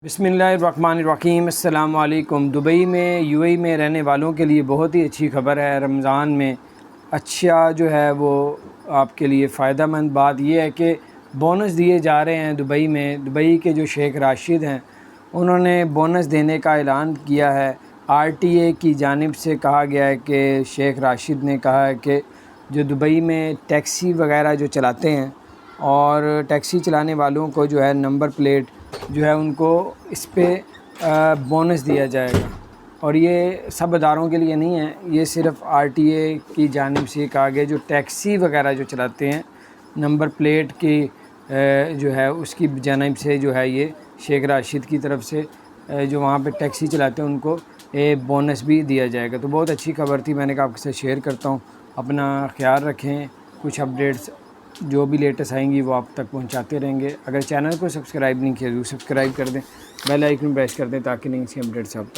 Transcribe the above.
बिस्मिल्लाहिर्रहमानिर्रहीम। अस्सलाम वालेकुम। दुबई में यूएई में रहने वालों के लिए बहुत ही अच्छी खबर है। रमज़ान में अच्छा जो है वो आपके लिए फ़ायदा मंद बात यह है कि बोनस दिए जा रहे हैं दुबई में। दुबई के जो शेख राशिद हैं उन्होंने बोनस देने का ऐलान किया है। आरटीए की जानिब से कहा गया है कि शेख राशिद ने कहा है कि जो दुबई में टैक्सी वगैरह जो चलाते हैं और टैक्सी चलाने वालों को जो है नंबर प्लेट जो है उनको इस पे बोनस दिया जाएगा। और ये सब अदारों के लिए नहीं है, ये सिर्फ़ आरटीए की जानिब से कहा गया। जो टैक्सी वगैरह जो चलाते हैं नंबर प्लेट की जो है उसकी जानिब से जो है ये शेख राशिद की तरफ से जो वहाँ पे टैक्सी चलाते हैं उनको बोनस भी दिया जाएगा। तो बहुत अच्छी खबर थी, मैंने कहा आपके साथ शेयर करता हूँ। अपना ख्याल रखें, कुछ अपडेट्स जो भी लेटेस्ट आएंगी वो आप तक पहुंचाते रहेंगे। अगर चैनल को सब्सक्राइब नहीं किया तो सब्सक्राइब कर दें, बेल आइकन प्रेस कर दें ताकि नई सी अपडेट्स आप तक